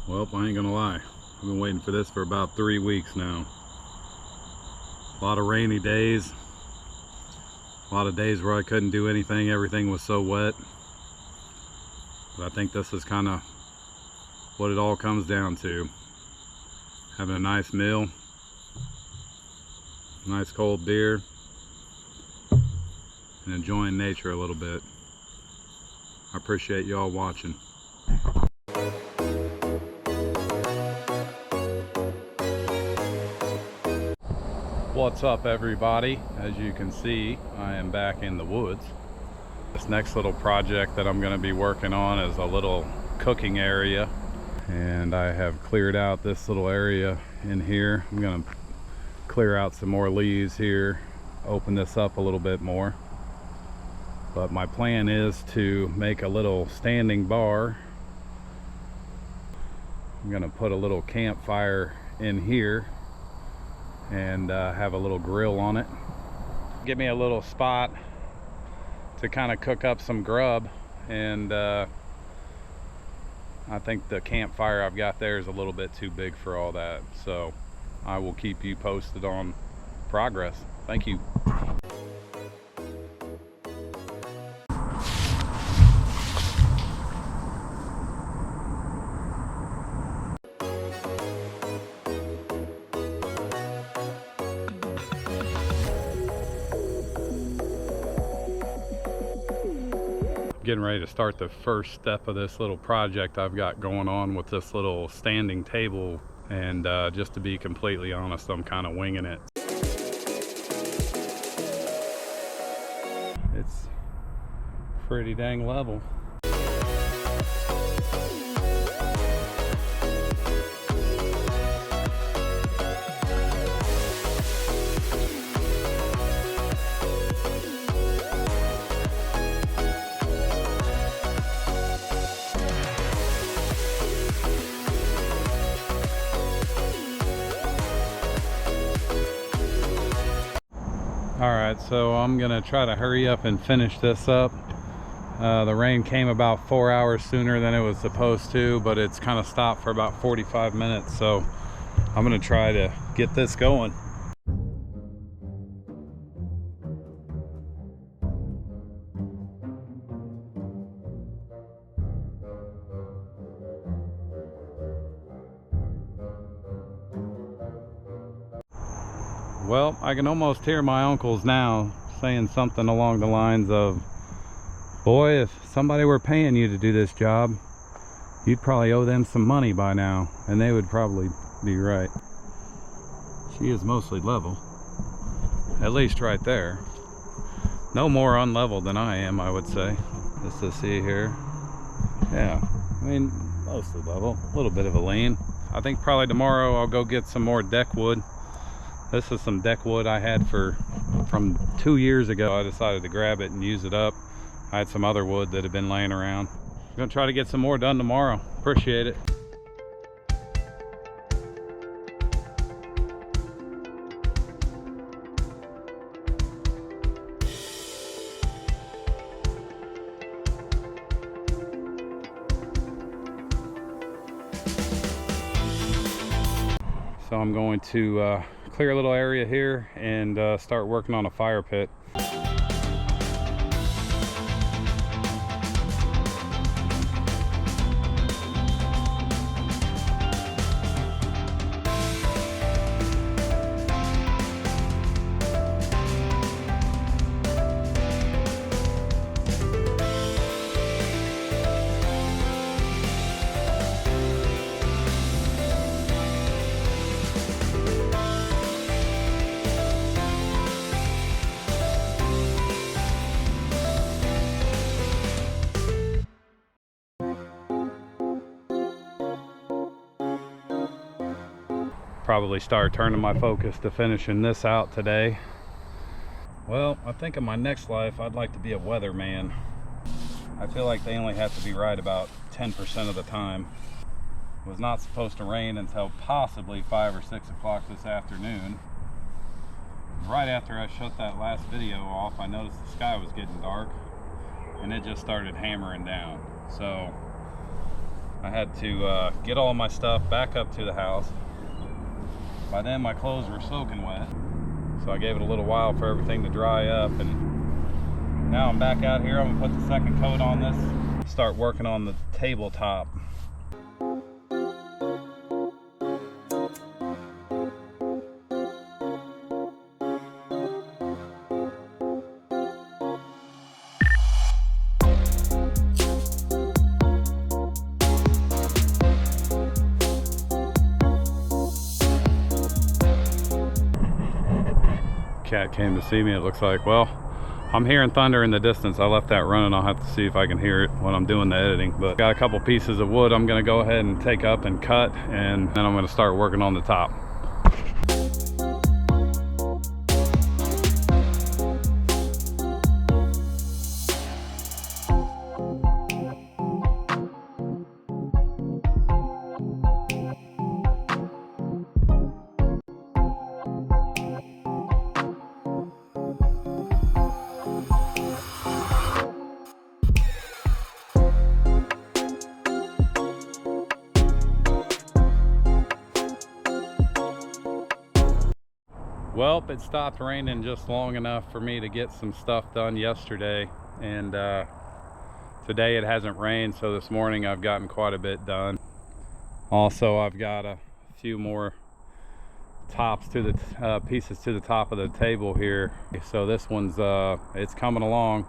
Well, I ain't gonna lie. I've been waiting for this for about 3 weeks now. A lot of rainy days. A lot of days where I couldn't do anything. Everything was so wet. But I think this is kind of what it all comes down to. Having a nice meal, nice cold beer, and enjoying nature a little bit. I appreciate y'all watching. What's up, everybody? As you can see, I am back in the woods. This next little project that I'm going to be working on is a little cooking area, and I have cleared out this little area in here. I'm going to clear out some more leaves here, open this up a little bit more. But my plan is to make a little standing bar. I'm going to put a little campfire in here and have a little grill on it. Give me a little spot to kind of cook up some grub, and I think the campfire I've got there is a little bit too big for all that, so I will keep you posted on progress. Thank you. Getting ready to start the first step of this little project I've got going on with this little standing table, and just to be completely honest, I'm kind of winging it. It's pretty dang level. Alright, so I'm gonna try to hurry up and finish this up. The rain came about 4 hours sooner than it was supposed to, but it's kind of stopped for about 45 minutes, so I'm gonna try to get this going. Well, I can almost hear my uncles now saying something along the lines of, boy, if somebody were paying you to do this job, you'd probably owe them some money by now. And they would probably be right. She is mostly level, at least right there. No more unleveled than I am, I would say. Just to see here. Yeah, I mean, mostly level, a little bit of a lean. I think probably tomorrow I'll go get some more deck wood. This is some deck wood I had from 2 years ago. I decided to grab it and use it up. I had some other wood that had been laying around. I'm gonna try to get some more done tomorrow. Appreciate it. So I'm going to clear a little area here and start working on a fire pit. Probably start turning my focus to finishing this out today. Well, I think in my next life I'd like to be a weatherman. I feel like they only have to be right about 10% of the time. It was not supposed to rain until possibly 5 or 6 o'clock this afternoon. Right after I shut that last video off, I noticed the sky was getting dark and it just started hammering down. So I had to get all my stuff back up to the house. By then my clothes were soaking wet, so I gave it a little while for everything to dry up, and now I'm back out here. I'm gonna put the second coat on this, start working on the tabletop. Cat came to see me, it looks like. Well, I'm hearing thunder in the distance. I left that running. I'll have to see if I can hear it when I'm doing the editing. But got a couple pieces of wood I'm gonna go ahead and take up and cut, and then I'm gonna start working on the top. Well, it stopped raining just long enough for me to get some stuff done yesterday, and today it hasn't rained, so this morning I've gotten quite a bit done. Also, I've got a few more tops to the pieces to the top of the table here. So this one's it's coming along,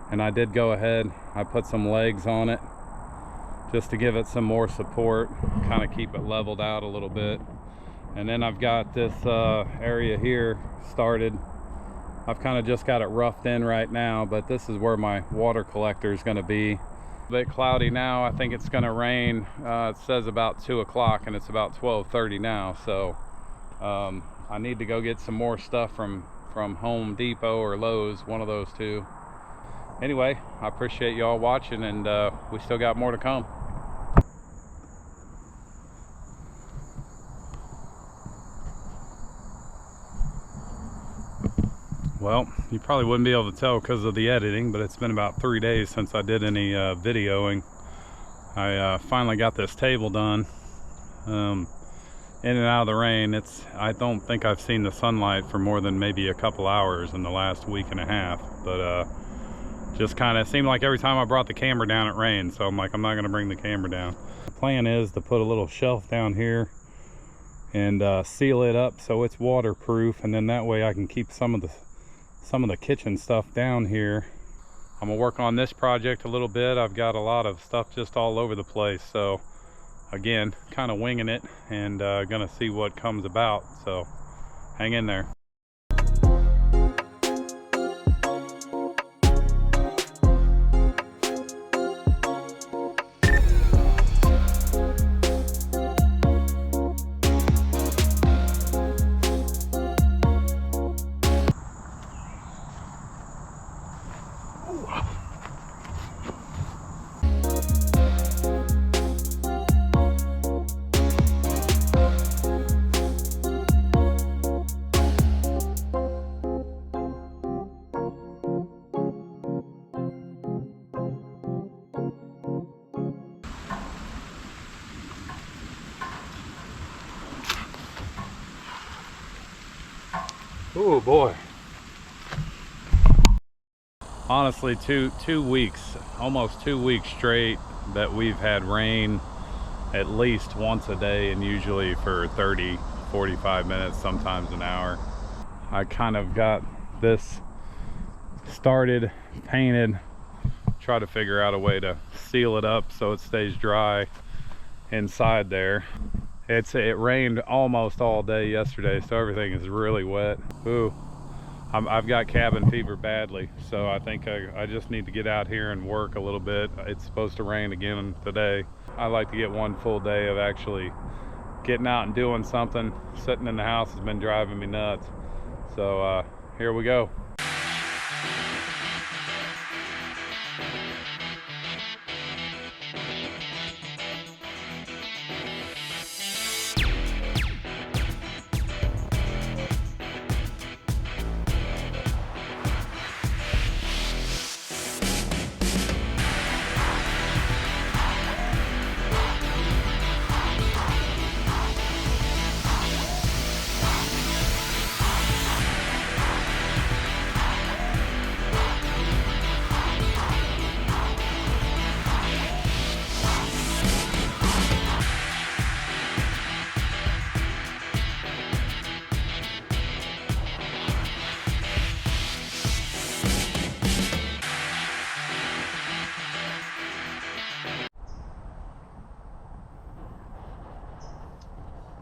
and I did go ahead, I put some legs on it just to give it some more support, kind of keep it leveled out a little bit. And then I've got this area here started. I've kind of just got it roughed in right now, but this is where my water collector is going to be. A bit cloudy now. I think it's going to rain. It says about 2 o'clock, and it's about 12:30 now. So I need to go get some more stuff from Home Depot or Lowe's, one of those two. Anyway, I appreciate y'all watching, and we still got more to come. Well, you probably wouldn't be able to tell because of the editing, but it's been about 3 days since I did any videoing. I finally got this table done, in and out of the rain. I don't think I've seen the sunlight for more than maybe a couple hours in the last week and a half, but just kind of seemed like every time I brought the camera down it rained, so I'm like, I'm not going to bring the camera down. The plan is to put a little shelf down here and seal it up so it's waterproof, and then that way I can keep some of the kitchen stuff down here. I'm gonna work on this project a little bit. I've got a lot of stuff just all over the place, so again, kind of winging it, and gonna see what comes about, so hang in there. Oh boy. Honestly, two weeks, almost 2 weeks straight that we've had rain at least once a day, and usually for 30, 45 minutes, sometimes an hour. I kind of got this started, painted, try to figure out a way to seal it up so it stays dry inside there. It rained almost all day yesterday, so everything is really wet. Ooh, I've got cabin fever badly, so I think I just need to get out here and work a little bit. It's supposed to rain again today. I like to get one full day of actually getting out and doing something. Sitting in the house has been driving me nuts. So here we go.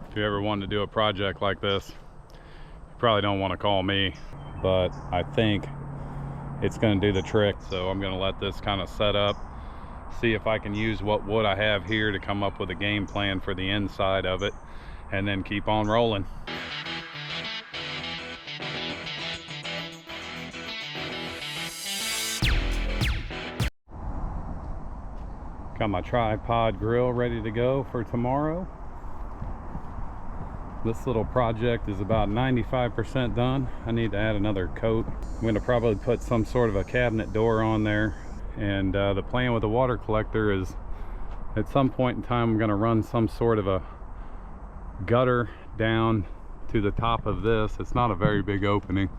If you ever want to do a project like this, you probably don't want to call me, but I think it's going to do the trick. So I'm going to let this kind of set up, see if I can use what wood I have here to come up with a game plan for the inside of it, and then keep on rolling. Got my tripod grill ready to go for tomorrow. This little project is about 95% done. I need to add another coat. I'm going to probably put some sort of a cabinet door on there. And the plan with the water collector is at some point in time I'm going to run some sort of a gutter down to the top of this. It's not a very big opening.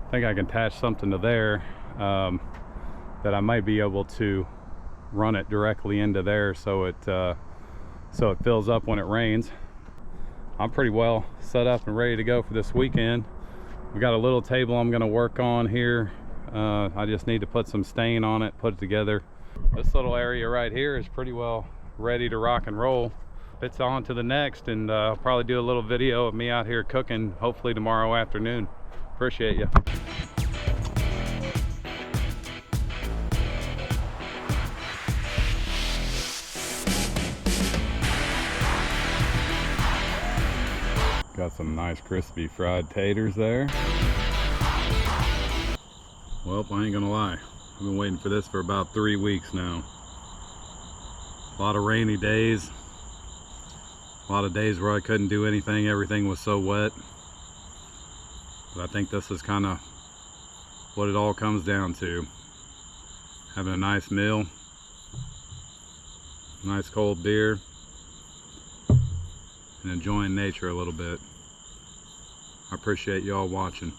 I think I can attach something to there that I might be able to run it directly into there so it fills up when it rains. I'm pretty well set up and ready to go for this weekend. We got a little table I'm going to work on here. I just need to put some stain on it, put it together. This little area right here is pretty well ready to rock and roll. It's on to the next, and I'll probably do a little video of me out here cooking, hopefully tomorrow afternoon. Appreciate you. Got some nice crispy fried taters there. Well, I ain't gonna lie, I've been waiting for this for about 3 weeks now. A lot of rainy days, a lot of days where I couldn't do anything, everything was so wet. But I think this is kind of what it all comes down to. Having a nice meal, nice cold beer, and enjoying nature a little bit. I appreciate y'all watching.